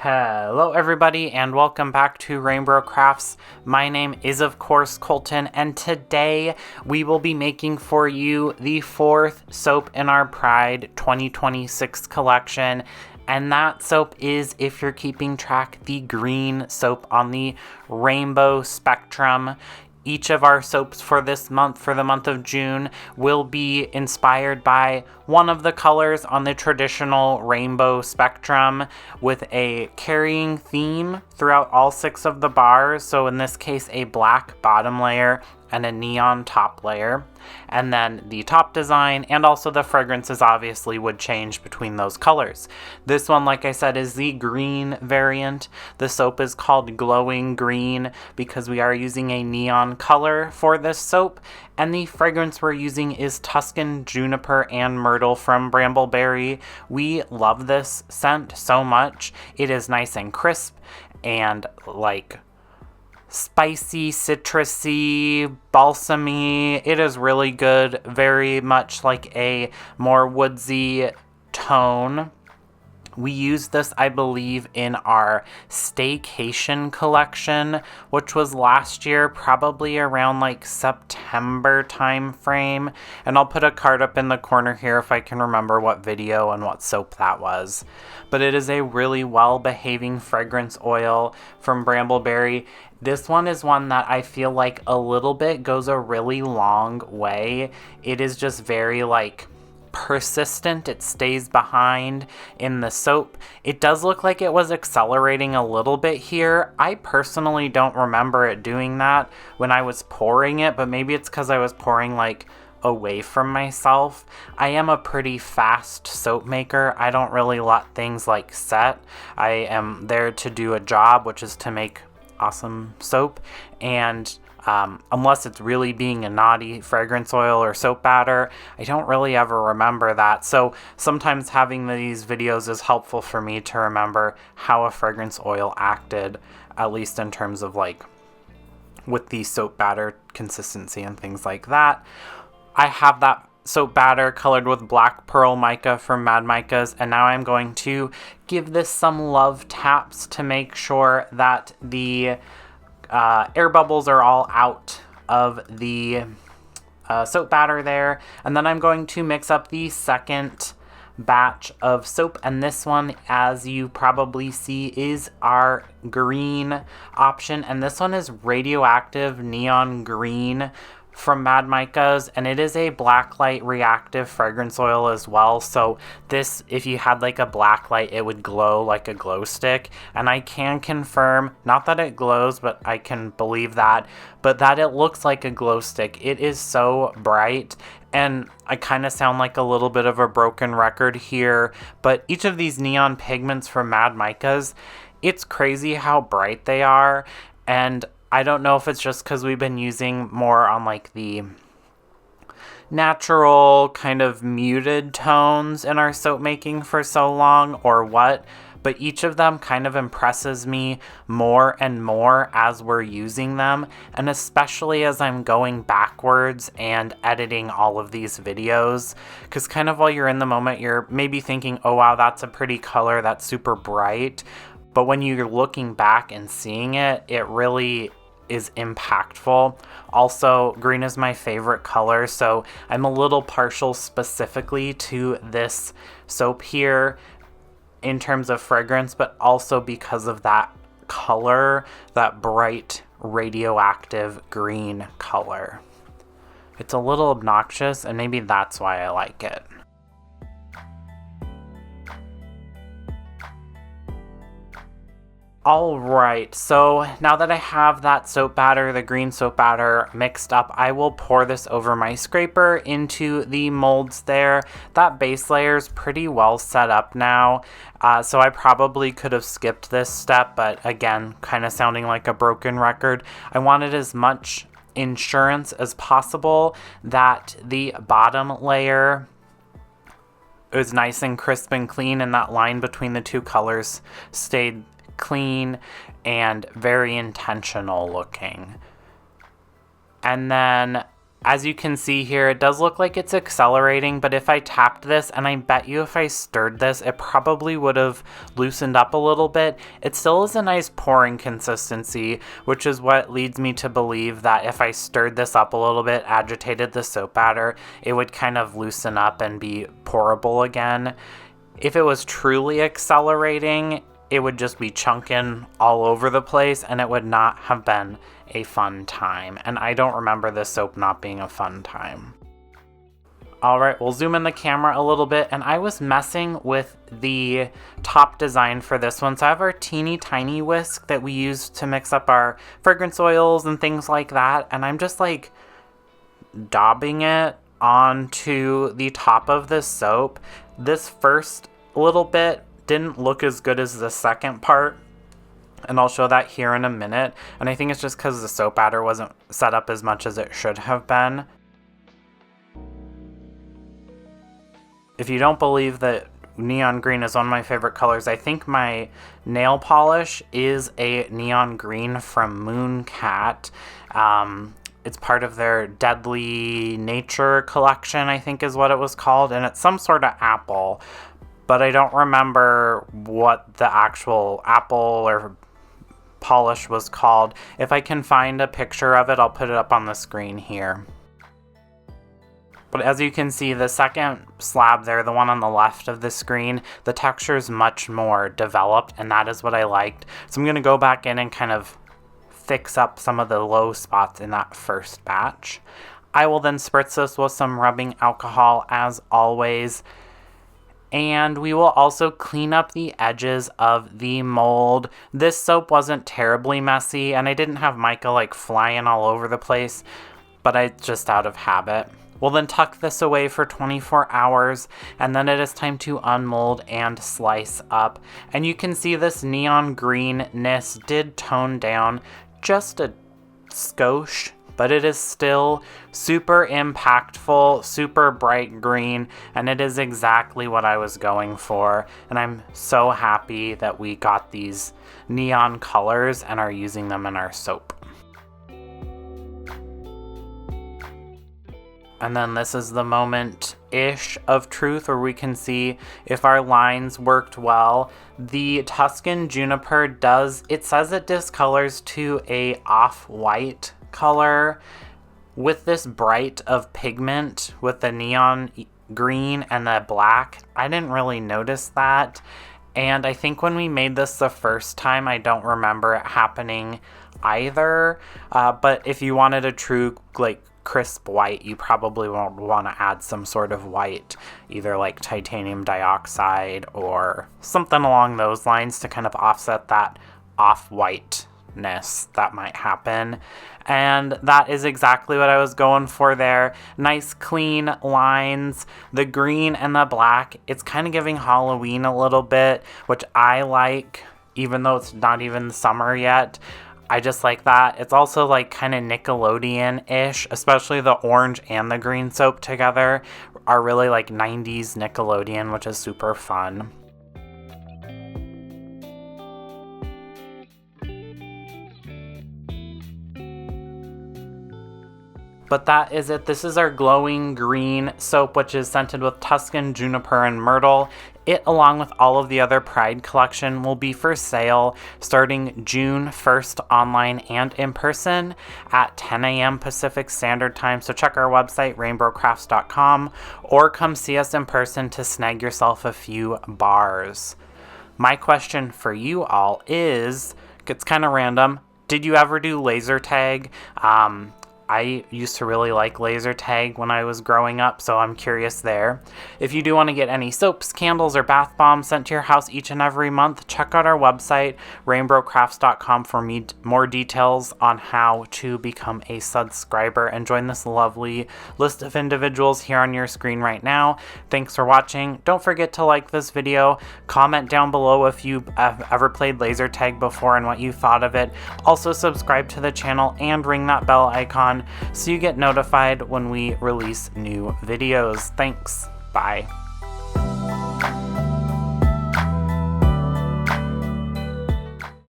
Hello everybody and welcome back to RainBro Crafts. My name is of course Colton, and today we will be making for you the fourth soap in our Pride 2026 collection. And that soap is, if you're keeping track, the green soap on the rainbow spectrum. Each of our soaps for this month, for the month of June, will be inspired by one of the colors on the traditional rainbow spectrum with a carrying theme throughout all 6 of the bars. So in this case, a black bottom layer and a neon top layer. And then the top design and also the fragrances obviously would change between those colors. This one, like I said, is the green variant. The soap is called Glowing Green because we are using a neon color for this soap. And the fragrance we're using is Tuscan Juniper and Myrtle from Brambleberry. We love this scent so much. It is nice and crisp and like spicy, citrusy, balsamy. It is really good, very much like a more woodsy tone. We used this, I believe, in our staycation collection, which was last year, probably around like September time frame. And I'll put a card up in the corner here if I can remember what video and what soap that was. But it is a really well-behaving fragrance oil from Brambleberry. This one is one that I feel like a little bit goes a really long way. It is just very like persistent. It stays behind in the soap. It does look like it was accelerating a little bit here. I personally don't remember it doing that when I was pouring it, but maybe it's because I was pouring like away from myself. I am a pretty fast soap maker. I don't really let things like set. I am there to do a job, which is to make awesome soap, and unless it's really being a naughty fragrance oil or soap batter, I don't really ever remember that. So sometimes having these videos is helpful for me to remember how a fragrance oil acted, at least in terms of like with the soap batter consistency and things like that. I have that soap batter colored with black pearl mica from Mad Micas, and now I'm going to give this some love taps to make sure that the air bubbles are all out of the soap batter there. And then I'm going to mix up the second batch of soap, and this one, as you probably see, is our green option, and this one is radioactive neon green from Mad Micas, and it is a black light reactive fragrance oil as well. So this, if you had like a black light, it would glow like a glow stick, and I can confirm, not that it glows, but I can believe that, but that it looks like a glow stick. It is so bright, and I kind of sound like a little bit of a broken record here, but each of these neon pigments from Mad Micas, it's crazy how bright they are. And I don't know if it's just because we've been using more on like the natural kind of muted tones in our soap making for so long or what, but each of them kind of impresses me more and more as we're using them, and especially as I'm going backwards and editing all of these videos, because kind of while you're in the moment, you're maybe thinking, oh wow, that's a pretty color, that's super bright, but when you're looking back and seeing it, it really is impactful. Also, green is my favorite color, so I'm a little partial specifically to this soap here in terms of fragrance, but also because of that color, that bright radioactive green color. It's a little obnoxious, and maybe that's why I like it. Alright, so now that I have that soap batter, the green soap batter mixed up, I will pour this over my scraper into the molds there. That base layer is pretty well set up now, so I probably could have skipped this step, but again, kind of sounding like a broken record. I wanted as much insurance as possible that the bottom layer is nice and crisp and clean, and that line between the two colors stayed clean and very intentional looking. And then As you can see here, it does look like it's accelerating, but if I tapped this, and I bet you if I stirred this, it probably would have loosened up a little bit. It still is a nice pouring consistency, which is what leads me to believe that if I stirred this up a little bit, agitated the soap batter, it would kind of loosen up and be pourable again. If it was truly accelerating, it would just be chunking all over the place, and it would not have been a fun time. And I don't remember this soap not being a fun time. All right, we'll zoom in the camera a little bit, and I was messing with the top design for this one. So I have our teeny tiny whisk that we use to mix up our fragrance oils and things like that, and I'm just like daubing it onto the top of this soap. This first little bit didn't look as good as the second part, and I'll show that here in a minute. And I think it's just because the soap batter wasn't set up as much as it should have been. If you don't believe that neon green is one of my favorite colors, I think my nail polish is a neon green from Mooncat. It's part of their Deadly Nature collection, I think is what it was called, and it's some sort of apple, but I don't remember what the actual apple or polish was called. If I can find a picture of it, I'll put it up on the screen here. But as you can see, the second slab there, the one on the left of the screen, the texture is much more developed, and that is what I liked. So I'm going to go back in and kind of fix up some of the low spots in that first batch. I will then spritz this with some rubbing alcohol as always. And we will also clean up the edges of the mold. This soap wasn't terribly messy, and I didn't have mica like flying all over the place, but it's just out of habit. We'll then tuck this away for 24 hours, and then it is time to unmold and slice up. And you can see this neon greenness did tone down just a skosh, but it is still super impactful, super bright green, and it is exactly what I was going for. And I'm so happy that we got these neon colors and are using them in our soap. And then this is the moment-ish of truth where we can see if our lines worked well. The Tuscan Juniper it says it discolors to a off-white color. With this bright of pigment with the neon green and the black, I didn't really notice that. And I think when we made this the first time, I don't remember it happening either. But if you wanted a true crisp white, you probably won't want to add some sort of white, either like titanium dioxide or something along those lines to kind of offset that off-whiteness that might happen. And that is exactly what I was going for there. Nice clean lines, the green and the black. It's kind of giving Halloween a little bit, which I like, even though it's not even summer yet. I just like that. It's also like kind of Nickelodeon-ish, especially the orange and the green soap together are really like 90s Nickelodeon, which is super fun. But that is it. This is our glowing green soap, which is scented with Tuscan, Juniper, and Myrtle. It, along with all of the other Pride collection, will be for sale starting June 1st online and in person at 10 a.m. Pacific Standard Time. So check our website, rainbrocrafts.com, or come see us in person to snag yourself a few bars. My question for you all is, it's kind of random, did you ever do laser tag? I used to really like laser tag when I was growing up, so I'm curious there. If you do want to get any soaps, candles, or bath bombs sent to your house each and every month, check out our website, rainbrocrafts.com, for more details on how to become a subscriber and join this lovely list of individuals here on your screen right now. Thanks for watching. Don't forget to like this video, comment down below if you have ever played laser tag before and what you thought of it. Also subscribe to the channel and ring that bell icon so you get notified when we release new videos. Thanks. Bye.